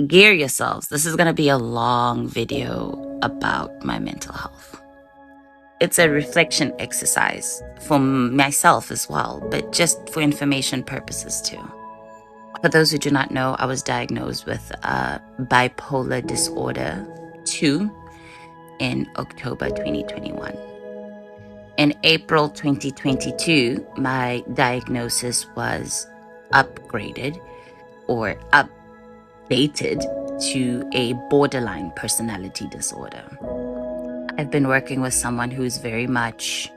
Gear yourselves. This is going to be a long video about my mental health. It's a reflection exercise for myself as well, but just for information purposes too. For those who do not know, I was diagnosed with bipolar disorder 2 in October 2021. In April 2022, my diagnosis was upgraded or updated to a borderline personality disorder. I've been working with someone who's very much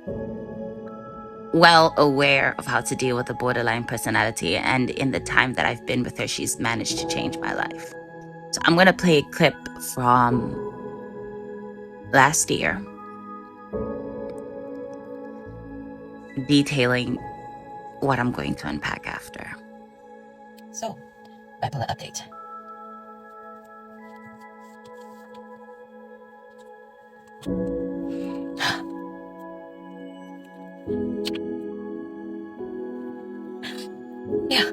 well aware of how to deal with a borderline personality, and in the time that I've been with her, she's managed to change my life. So I'm going to play a clip from last year detailing what I'm going to unpack after. So, bipolar update. Yeah,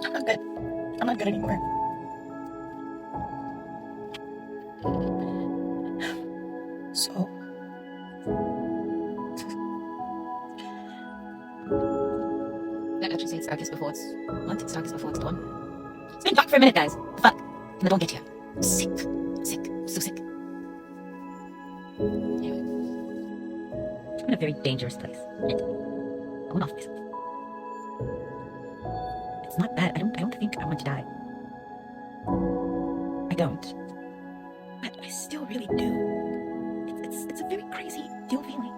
I'm not good. I'm not good anymore. So, that actually say it's darkest before it's what? It's darkest before it's dawn. It's been dark for a minute, guys. Fuck. And the dawn get here. I'm sick. Sick. So sick. Anyway. I'm in a very dangerous place. And I went off myself. It's not bad. I don't think I want to die. I don't. But I still really do. It's a very crazy dual feeling.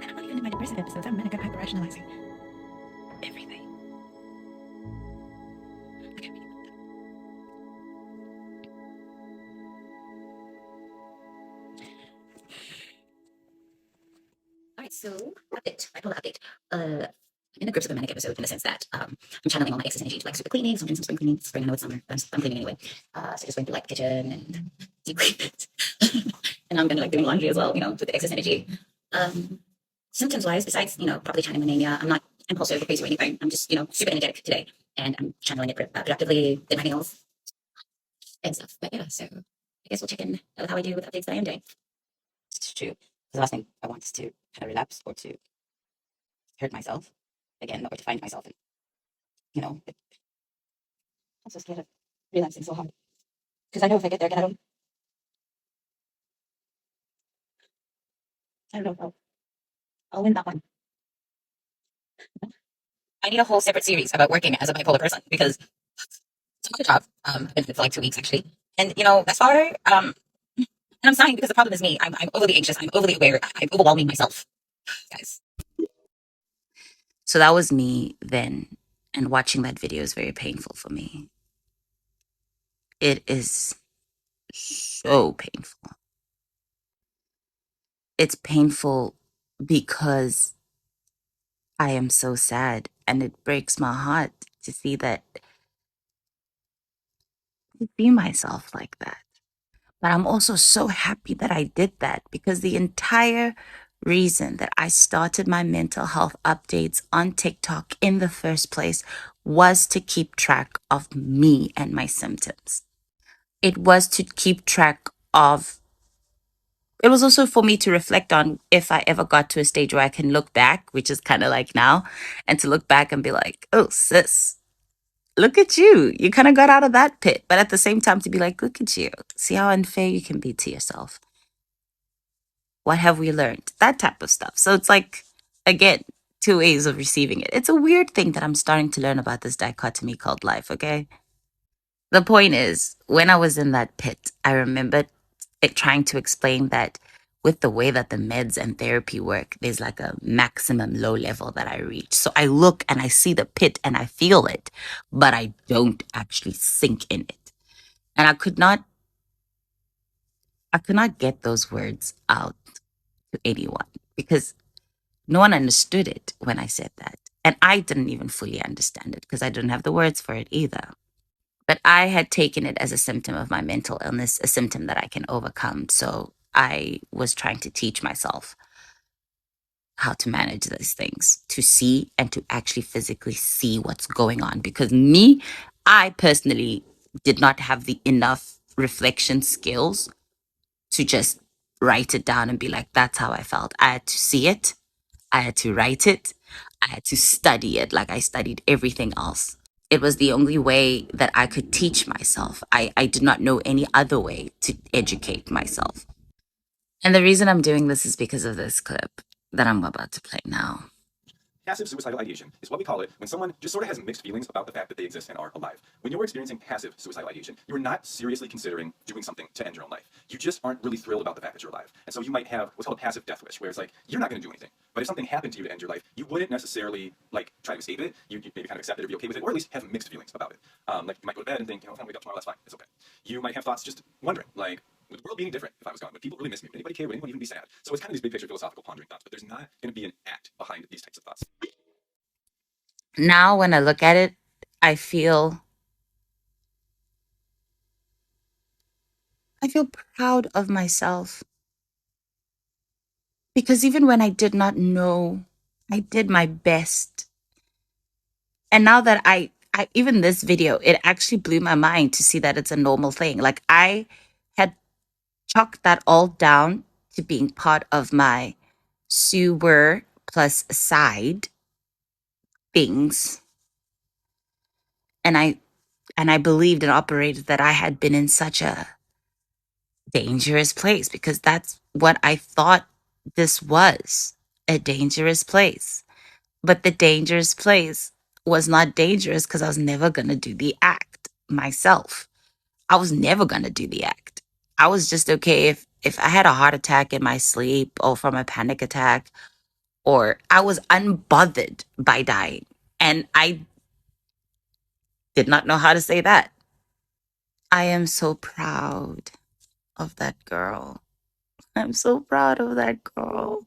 And I'm not even in my depressive episodes. I'm manic hyper rationalizing everything. Okay, Alright, so update. Bipolar update. I'm in the grips of a manic episode in the sense that I'm channeling all my excess energy to like super cleaning, so I'm doing some spring cleaning. Spring, I know it's summer, but I'm cleaning anyway. So just going through like the kitchen and deep clean it. And I'm gonna like doing laundry as well, with the excess energy. Symptoms wise, besides, probably channeling mania, I'm not impulsive or crazy or anything. I'm just, super energetic today. And I'm channeling it productively, did my nails and stuff. But yeah, so I guess we'll check in with how I do with updates that I am doing. Because the last thing I want is to kind of relapse or to hurt myself again or to find myself. And, I'm so scared of relapsing so hard. Because I know if I get there again, I don't know if I'll win that one. I need a whole separate series about working as a bipolar person because it's a good job. I've been for like 2 weeks actually. And, that's far. And I'm sighing because the problem is me. I'm overly anxious. I'm overly aware. I'm overwhelming myself, guys. So that was me then. And watching that video is very painful for me. It is so painful. It's painful because I am so sad, and it breaks my heart to see that I see myself like that. But I'm also so happy that I did that because the entire reason that I started my mental health updates on TikTok in the first place was to keep track of me and my symptoms. It was to keep track of, it was also for me to reflect on if I ever got to a stage where I can look back, which is kind of like now, and to look back and be like, oh, sis, look at you. You kind of got out of that pit. But at the same time, to be like, look at you. See how unfair you can be to yourself. What have we learned? That type of stuff. So it's like, again, two ways of receiving it. It's a weird thing that I'm starting to learn about this dichotomy called life, okay? The point is, when I was in that pit, I remember it trying to explain that with the way that the meds and therapy work, there's like a maximum low level that I reach. So I look and I see the pit and I feel it, but I don't actually sink in it. And I could not get those words out to anyone because no one understood it when I said that. And I didn't even fully understand it because I didn't have the words for it either. But I had taken it as a symptom of my mental illness, a symptom that I can overcome. So I was trying to teach myself how to manage these things, to see and to actually physically see what's going on. Because me, I personally did not have the enough reflection skills to just write it down and be like, that's how I felt. I had to see it, I had to write it, I had to study it like I studied everything else. It was the only way that I could teach myself. I did not know any other way to educate myself. And the reason I'm doing this is because of this clip that I'm about to play now. Passive suicidal ideation is what we call it when someone just sort of has mixed feelings about the fact that they exist and are alive. When you're experiencing passive suicidal ideation, you're not seriously considering doing something to end your own life. You just aren't really thrilled about the fact that you're alive. And so you might have what's called a passive death wish, where it's like, you're not going to do anything. But if something happened to you to end your life, you wouldn't necessarily like try to escape it. You'd maybe kind of accept it or be okay with it, or at least have mixed feelings about it. Like you might go to bed and think, if I wake up tomorrow, that's fine. It's okay. You might have thoughts just wondering, like, would the world be any different if I was gone? Would people really miss me? Would anybody care? Would anyone even be sad? So it's kind of these big picture philosophical pondering thoughts, but there's not going to be an act behind these types of thoughts. Now, when I look at it, I feel I feel proud of myself because even when I did not know, I did my best. And now that I even this video, it actually blew my mind to see that it's a normal thing. Like I had chalked that all down to being part of my sewer plus side things. And I believed and operated that I had been in such a dangerous place because that's what I thought this was, a dangerous place. But the dangerous place was not dangerous because I was never going to do the act myself. I was never going to do the act. I was just okay if I had a heart attack in my sleep or from a panic attack, or I was unbothered by dying. And I did not know how to say that. I am so proud of that girl. I'm so proud of that girl.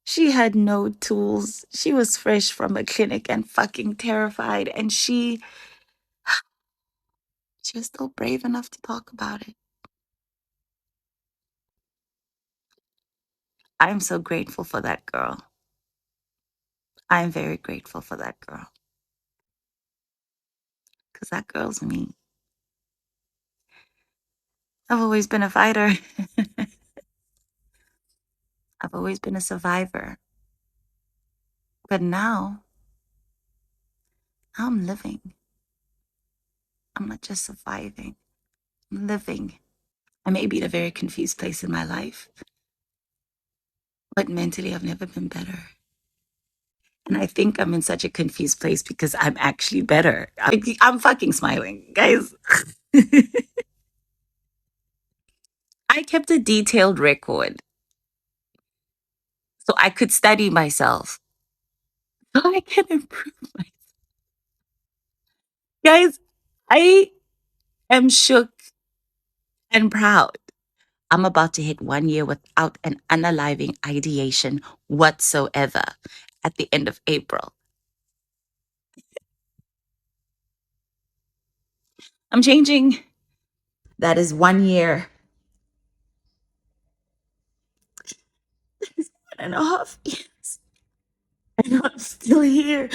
She had no tools. She was fresh from a clinic and fucking terrified. And she was still brave enough to talk about it. I'm so grateful for that girl. I'm very grateful for that girl. Because that girl's me. I've always been a fighter. I've always been a survivor. But now I'm living. I'm not just surviving, I'm living. I may be in a very confused place in my life, but mentally, I've never been better. And I think I'm in such a confused place because I'm actually better. I'm fucking smiling, guys. I kept a detailed record so I could study myself, so I can improve myself. Guys, I am shook and proud. I'm about to hit 1 year without an unaliving ideation whatsoever at the end of April. I'm changing. That is 1 year and a half years. And I'm still here.